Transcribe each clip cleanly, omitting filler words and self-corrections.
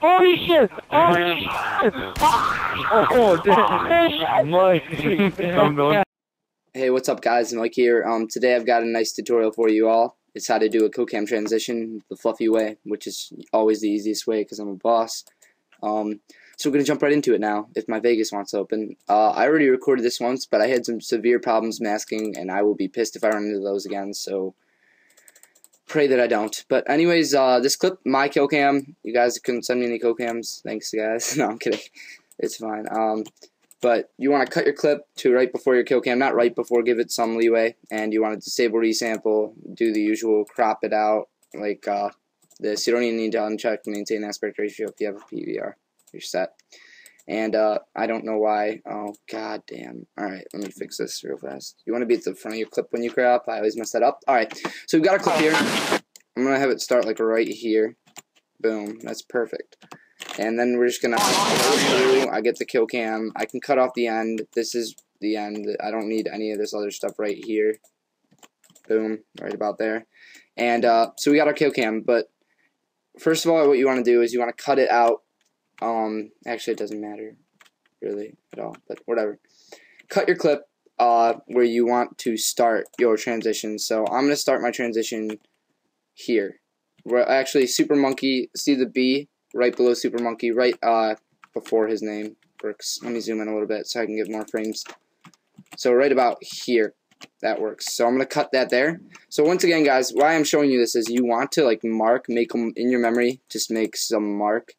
Holy shit! Holy shit! Oh, damn. Mike. Hey, what's up guys, Mike here. Today I've got a nice tutorial for you all. It's how to do a Killcam transition the fluffy way, which is always the easiest way because I'm a boss. So we're going to jump right into it now, if my Vegas wants to open. I already recorded this once, but I had some severe problems masking, and I will be pissed if I run into those again, so pray that I don't. But anyways, this clip, my Killcam, you guys couldn't send me any Killcams. Thanks, guys. No, I'm kidding. It's fine. But you want to cut your clip to right before your Killcam, not right before, give it some leeway, and you want to disable resample, do the usual crop it out, like this. You don't even need to uncheck maintain aspect ratio if you have a PVR. You're set. And I don't know why. Oh, god damn. Alright, let me fix this real fast. You want to be at the front of your clip when you crop. I always mess that up. Alright, so we've got a clip here. I'm going to have it start like right here. Boom. That's perfect. And then we're just going to go through. I get the Killcam. I can cut off the end. This is the end. I don't need any of this other stuff right here. Boom. Right about there. And so we got our Killcam. But first of all, what you want to do is you want to cut it out. Actually, it doesn't matter really at all, but whatever. Cut your clip where you want to start your transition. So I'm going to start my transition here. Where actually, Super Monkey, see the B right below Super Monkey, right before his name works. Let me zoom in a little bit so I can get more frames. So right about here, that works. So I'm going to cut that there. So once again, guys, why I'm showing you this is you want to like make them in your memory. Just make some mark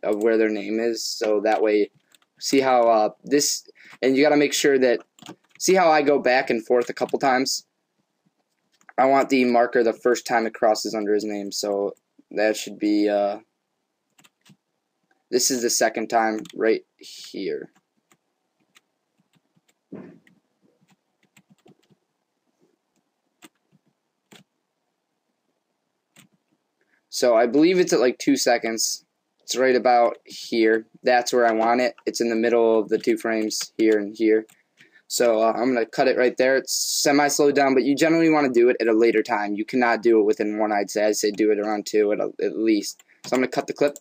of where their name is, so that way, see how this, and you got to make sure that, see how I go back and forth a couple times. I want the marker the first time it crosses under his name, so that should be this is the second time right here. So I believe it's at like 2 seconds. It's right about here. That's where I want it. It's in the middle of the two frames, here and here. So I'm going to cut it right there. It's semi-slowed down, but you generally want to do it at a later time. You cannot do it within one, I'd say. I'd say do it around 2 at least. So I'm going to cut the clip.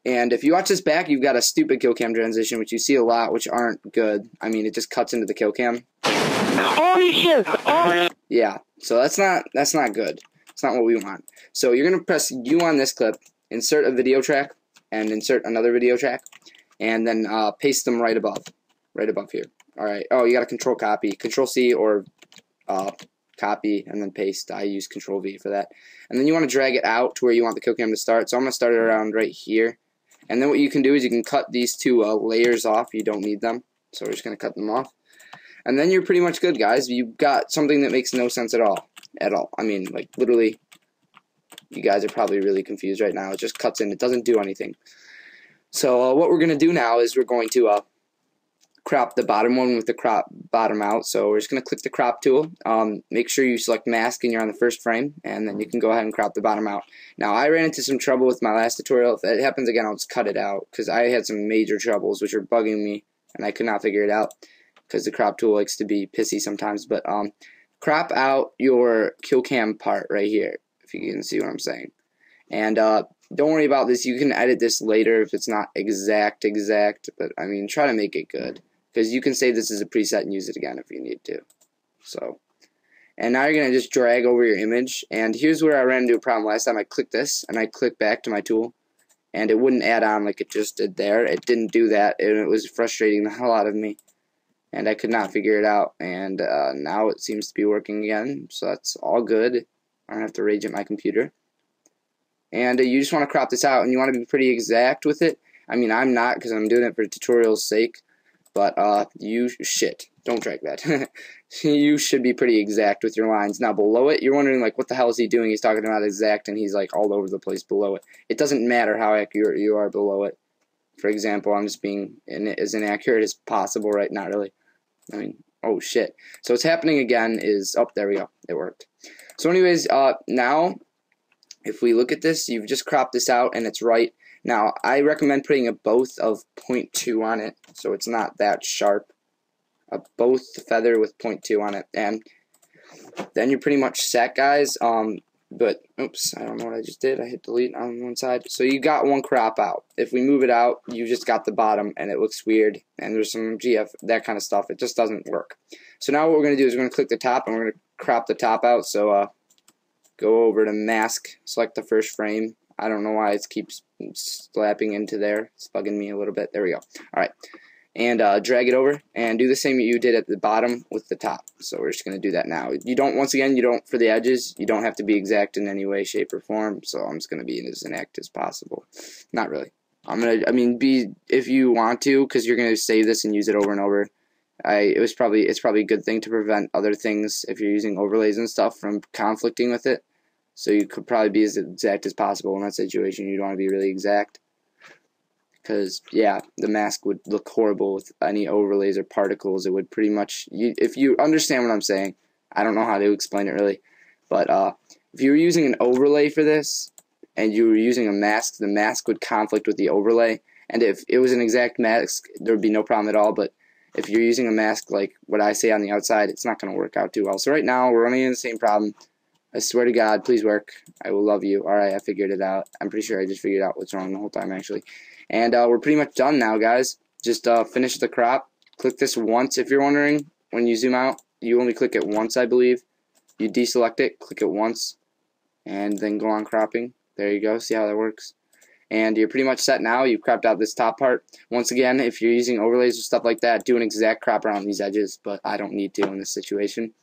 And if you watch this back, you've got a stupid Killcam transition, which you see a lot, which aren't good. I mean, it just cuts into the Killcam. Holy shit! Oh. Yeah, so that's not good. It's not what we want. So you're going to press U on this clip, insert a video track, and insert another video track, and then paste them right above here. Alright, oh, you got to control copy, control C or copy, and then paste. I use control V for that. And then you want to drag it out to where you want the Killcam to start, so I'm going to start it around right here. And then what you can do is you can cut these two layers off. You don't need them, so we're just going to cut them off. And then you're pretty much good, guys. You've got something that makes no sense at all. I mean, like, literally, you guys are probably really confused right now. It just cuts in. It doesn't do anything. So what we're going to do now is we're going to crop the bottom one with the crop bottom out. So we're just going to click the crop tool. Make sure you select mask and you're on the first frame, and then you can go ahead and crop the bottom out. Now, I ran into some trouble with my last tutorial. If it happens again, I'll just cut it out because I had some major troubles which are bugging me, and I could not figure it out because the crop tool likes to be pissy sometimes. But crop out your Killcam part right here, if you can see what I'm saying. And don't worry about this. You can edit this later if it's not exact, but I mean, try to make it good, because you can save this as a preset and use it again if you need to. So, and now you're going to just drag over your image, and here's where I ran into a problem last time. I clicked this, and I clicked back to my tool, and it wouldn't add on like it just did there. It didn't do that, and it was frustrating the hell out of me, and I could not figure it out, and now it seems to be working again, so that's all good. I don't have to rage at my computer. And you just want to crop this out, and you want to be pretty exact with it. I mean, I'm not, because I'm doing it for tutorial's sake, but don't drag that. You should be pretty exact with your lines. Now, below it, you're wondering, like, what the hell is he doing? He's talking about exact, and he's, like, all over the place below it. It doesn't matter how accurate you are below it. For example, I'm just being as inaccurate as possible, right? Not really. I mean, oh, shit. So what's happening again is, oh, there we go. It worked. So anyways, now, if we look at this, you've just cropped this out, and it's right. Now, I recommend putting a both of 0.2 on it, so it's not that sharp. A both feather with 0.2 on it, and then you're pretty much set, guys. But, oops, I don't know what I just did. I hit delete on one side. So you got one crop out. If we move it out, you just got the bottom, and it looks weird. And there's some GF, that kind of stuff. It just doesn't work. So now what we're going to do is we're going to click the top, and we're going to crop the top out. So go over to mask, select the first frame. I don't know why it keeps slapping into there. It's bugging me a little bit. There we go. All right. And drag it over and do the same that you did at the bottom with the top. So we're just going to do that now. You don't, once again, you don't, for the edges, you don't have to be exact in any way, shape, or form. So I'm just going to be as exact as possible. Not really. Be, if you want to, because you're going to save this and use it over and over. It's probably a good thing to prevent other things, if you're using overlays and stuff, from conflicting with it. So you could probably be as exact as possible in that situation. You don't want to be really exact. Because, yeah, the mask would look horrible with any overlays or particles. It would pretty much, if you understand what I'm saying, I don't know how to explain it really, but if you were using an overlay for this, and you were using a mask, the mask would conflict with the overlay, and if it was an exact mask, there would be no problem at all, but if you're using a mask like what I say on the outside, it's not going to work out too well. So right now, we're running into the same problem. I swear to God, please work. I will love you. Alright, I figured it out. I'm pretty sure I just figured out what's wrong the whole time, actually. And we're pretty much done now, guys. Just finish the crop. Click this once, if you're wondering. When you zoom out, you only click it once, I believe. You deselect it, click it once, and then go on cropping. There you go. See how that works? And you're pretty much set now. You've cropped out this top part. Once again, if you're using overlays or stuff like that, do an exact crop around these edges, but I don't need to in this situation.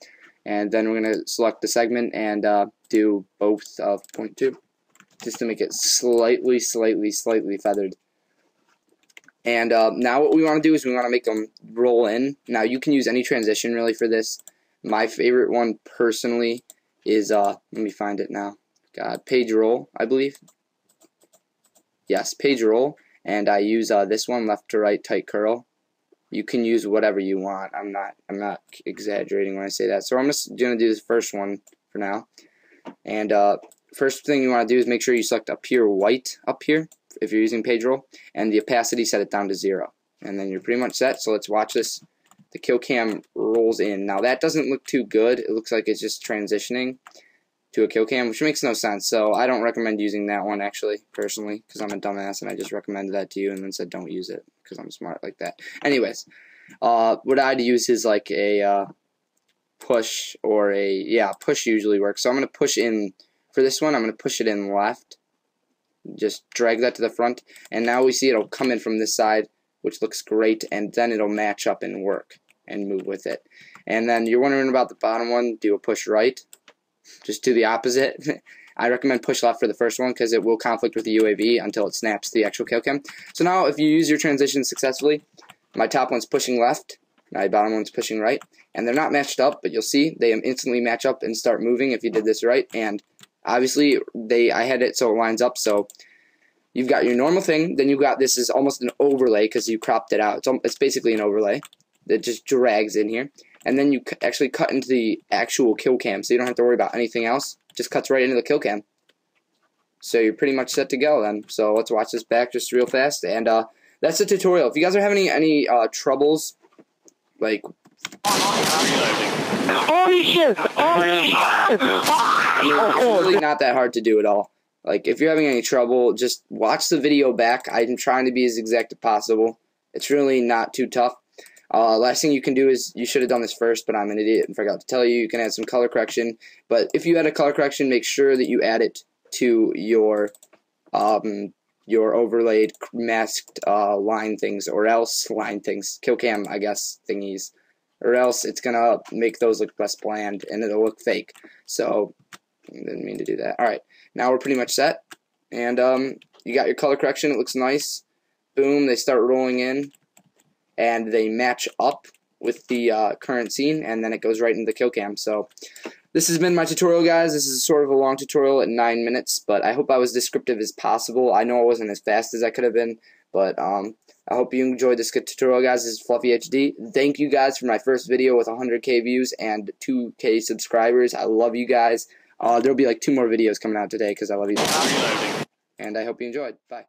And then we're going to select the segment and do both of 0.2, just to make it slightly feathered. And now what we want to do is we want to make them roll in. Now you can use any transition really for this. My favorite one personally is, let me find it now. Page roll, I believe. Yes, page roll. And I use this one, left to right tight curl. You can use whatever you want. I'm not exaggerating when I say that. So I'm just gonna do this first one for now. And first thing you want to do is make sure you select appear white up here if you're using page roll, and the opacity set it down to 0. And then you're pretty much set. So let's watch this. The Killcam rolls in. Now that doesn't look too good. It looks like it's just transitioning to a Killcam, which makes no sense. So I don't recommend using that one actually, personally, because I'm a dumbass and I just recommended that to you and then said don't use it because I'm smart like that. Anyways, what I'd use is like a push or push usually works. So I'm going to push in for this one. I'm going to push it in left. Just drag that to the front, and now we see it'll come in from this side, which looks great, and then it'll match up and work and move with it. And then you're wondering about the bottom one, do a push right. Just do the opposite. I recommend push left for the first one because it will conflict with the UAV until it snaps the actual Killcam. So now if you use your transition successfully, my top one's pushing left, my bottom one's pushing right, and they're not matched up, but you'll see they instantly match up and start moving if you did this right. And obviously, I had it so it lines up. So you've got your normal thing. Then you've got this is almost an overlay because you cropped it out. It's basically an overlay that just drags in here. And then you actually cut into the actual Killcam, so you don't have to worry about anything else. Just cuts right into the Killcam. So you're pretty much set to go then. So let's watch this back just real fast. And that's the tutorial. If you guys are having any troubles, like... It's really not that hard to do at all. Like, if you're having any trouble, just watch the video back. I'm trying to be as exact as possible. It's really not too tough. Last thing you can do is, you should have done this first, but I'm an idiot and forgot to tell you, you can add some color correction. But if you add a color correction, make sure that you add it to your overlaid masked line things, or else Killcam, I guess, thingies. Or else it's going to make those look less bland, and it'll look fake. So, I didn't mean to do that. Alright, now we're pretty much set. And you got your color correction, it looks nice. Boom, they start rolling in. And they match up with the current scene, and then it goes right into the Killcam. So, this has been my tutorial, guys. This is sort of a long tutorial at 9 minutes, but I hope I was descriptive as possible. I know I wasn't as fast as I could have been, but I hope you enjoyed this good tutorial, guys. This is FluffeyHD. Thank you guys for my first video with 100K views and 2K subscribers. I love you guys. There'll be like 2 more videos coming out today because I love you. And I hope you enjoyed. Bye.